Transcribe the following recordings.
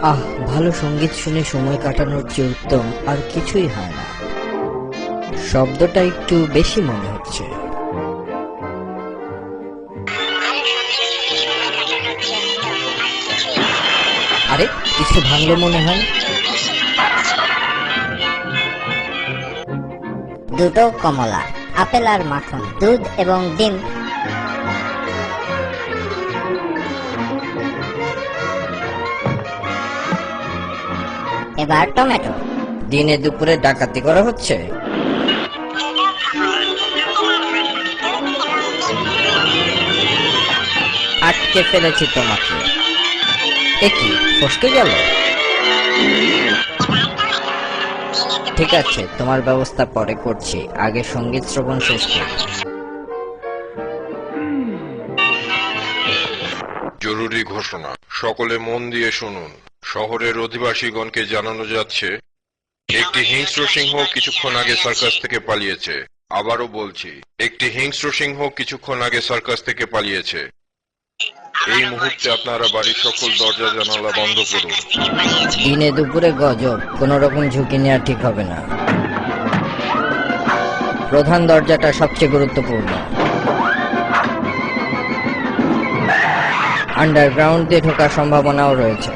আহ, ভালো সঙ্গীত শুনে সময় কাটানোর চেয়ে উত্তম আর কিছুই হয় না। শব্দটা একটু বেশি মনে হচ্ছে। আরে, কিছু ভাঙলো মনে হয়। দুটো কমলা, আপেল আর মাখন, দুধ এবং ডিম। এবার টমেটো। দিনে দুপুরে ডাকাতি করা হচ্ছে। আটকে ফেলেছি তোমাকে। একই ফসকে গেল। ঠিক আছে, তোমার ব্যবস্থা পরে করছি, আগে সঙ্গীত শ্রবণ শেষ করি। জরুরি ঘোষণা, সকলে মন দিয়ে শুনুন। শহরের অধিবাসীগণকে জানানো যাচ্ছে, একটি হিংস্র সিংহ কিছুক্ষণ আগে সার্কাস থেকে পালিয়েছে। আবারও বলছি, একটি হিংস্র সিংহ কিছুক্ষণ আগে সার্কাস থেকে পালিয়েছে। এই মুহূর্তে আপনারা বাড়ির সকল দরজা জানালা বন্ধ করুন। দিনে দুপুরে গজব, কোনো রকম ঝুঁকি নেওয়া ঠিক হবে না। প্রধান দরজাটা সবচেয়ে গুরুত্বপূর্ণ। আন্ডারগ্রাউন্ড দিয়ে ঢোকার সম্ভাবনাও রয়েছে।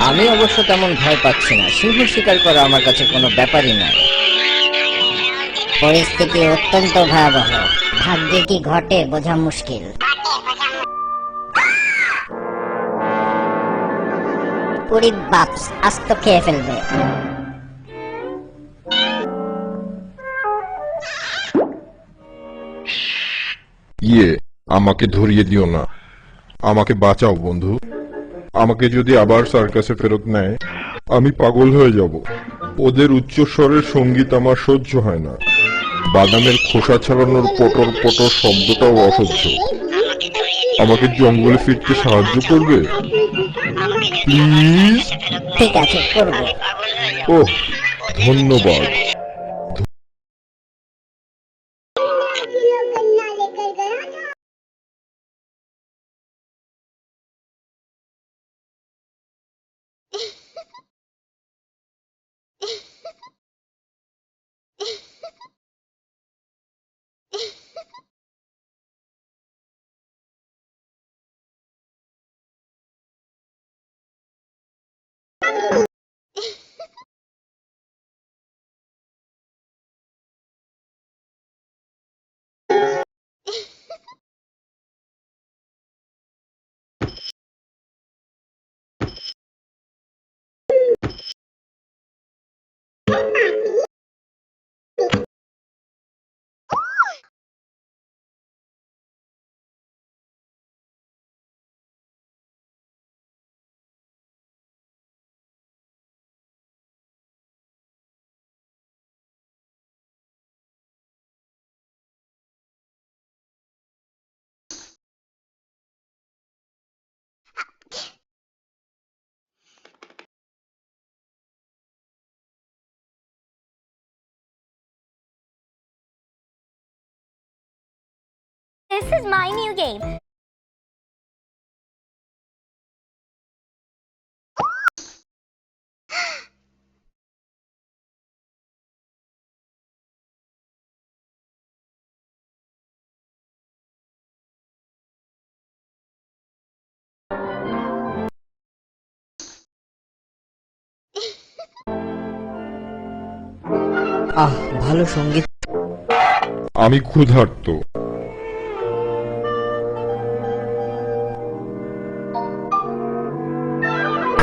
আমি অবশ্য তেমন ভয় পাচ্ছি না, সিংহ শিকার করা আমার কাছে কোনো ব্যাপারই নয়। পরিস্থিতি অত্যন্ত ভয়াবহ, ভাগ্যে কি ঘটে বোঝা মুশকিল। পুরি বাপস, আস্ত খেয়ে ফেলবে। আমাকে ধরিয়ে দিও না, আমাকে বাঁচাও বন্ধু। আমাকে যদি আবার সার্কাসে ফেরত নেয়, আমি পাগল হয়ে যাব। ওদের উচ্চস্বরের সঙ্গীত আমার সহ্য হয় না। বাদামের খোসা ছাড়ানোর পটর পটর শব্দটাও অসহ্য। আমাকে জঙ্গলে ফিরতে সাহায্য করবে প্লিজ? ঠিক আছে, করবো। ওহ, ধন্যবাদ। This is my new game. আহ, ভালো সঙ্গীত। আমি ক্ষুধার্ত।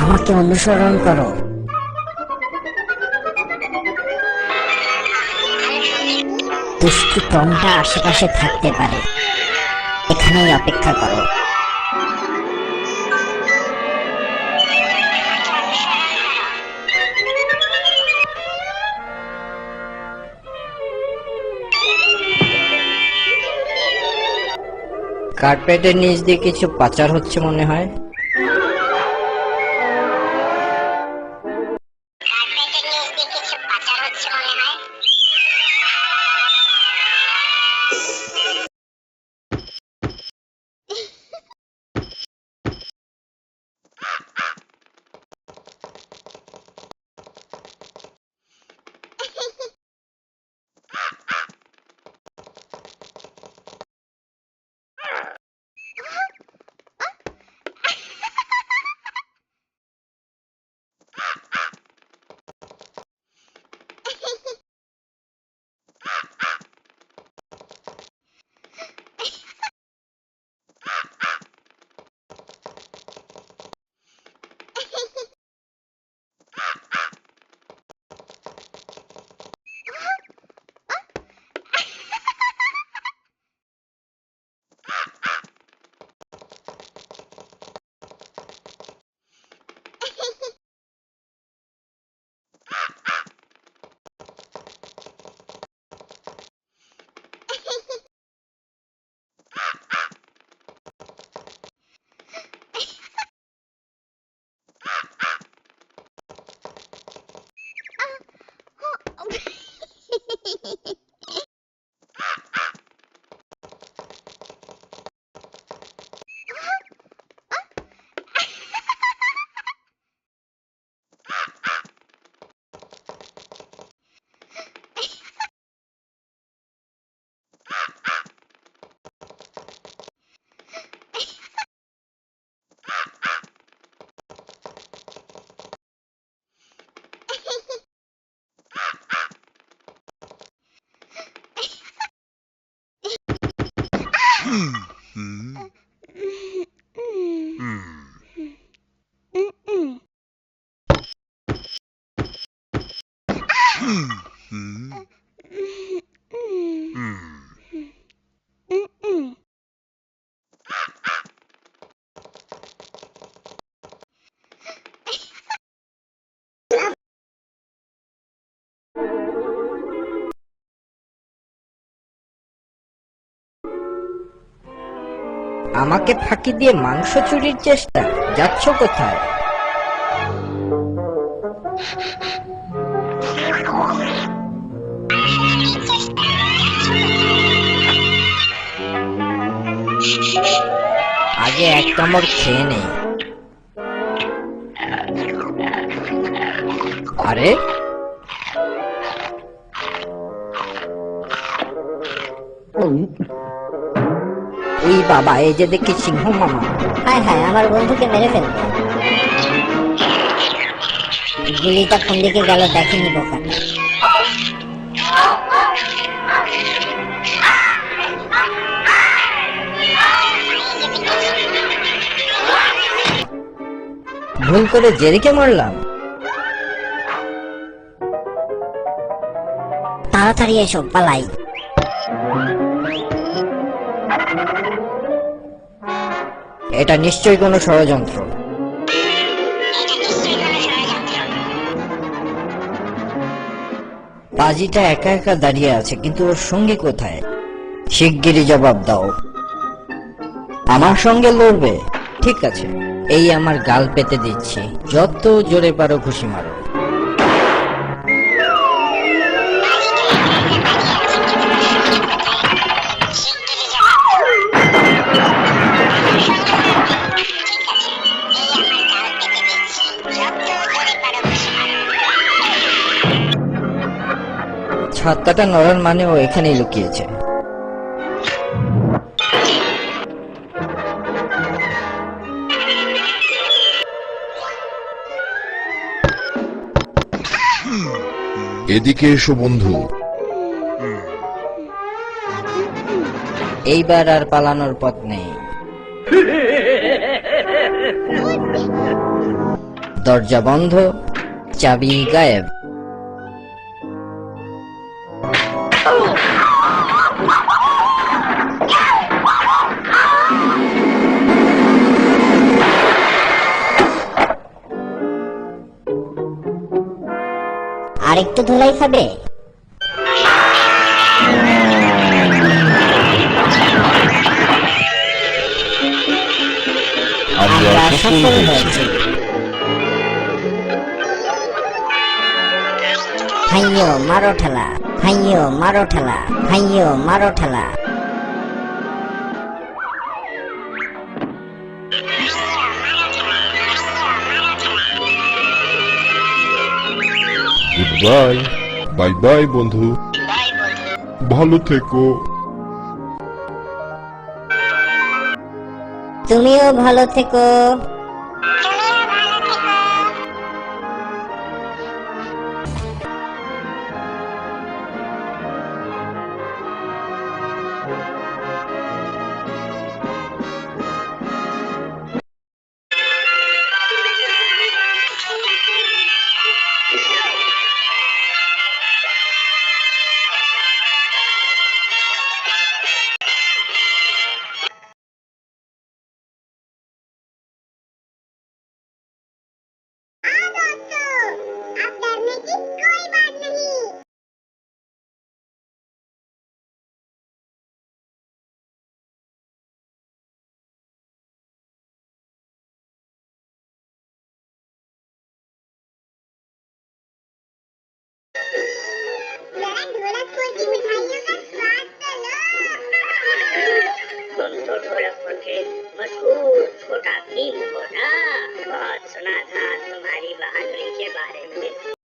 আমাকে অনুসরণ করো। দুষ্টু টমটা আশেপাশে থাকতে পারে, এখানেই অপেক্ষা করো। কার্পেটের নিচ দিয়ে কিছু পাচার হচ্ছে মনে হয়। আমাকে ফাঁকি দিয়ে মাংস চুরির চেষ্টা, যাচ্ছ কোথায়? আগে এক কামড় খেয়ে নেই। আরে ওই বাবা, এই যে দেখি সিংহ মামা। হায় হায়, আমার বন্ধুকে মেরে ফেলবে। গুলিটা কোন দিকে গেল দেখেনি বোকাটা। ভুল করে জেরিকে মারলাম। তাড়াতাড়ি এসো, পালাই। এটা নিশ্চয়ই কোনো ষড়যন্ত্র। পাজিটা একা একা দাঁড়িয়ে আছে, কিন্তু ওর সঙ্গে কোথায়? শিগগিরই জবাব দাও। আমার সঙ্গে লড়বে? ঠিক আছে, এই আমার গাল পেতে দিচ্ছি, যত জোরে পারো খুশি মারো। ছাত্তাটা নড়ার মানে ও এখানেই লুকিয়েছে। এদিকে এসো বন্ধু। এইবার আর পালানোর পথ নেই। দরজা বন্ধ, চাবি গায়েব। আরেকটু ধুলাই খাবে? আমরা সফল হয়েছি। হাইয়ো মারো ঠেলা, হাইয়ো মারো ঠেলা, হাইয়ো মারো ঠেলা। Good bye. বাই বাই বন্ধু, ভালো থেকো। তুমিও ভালো থেকো। मशहूर छोटा भीम को ना बहुत सुना था तुम्हारी बहादुरी के बारे में।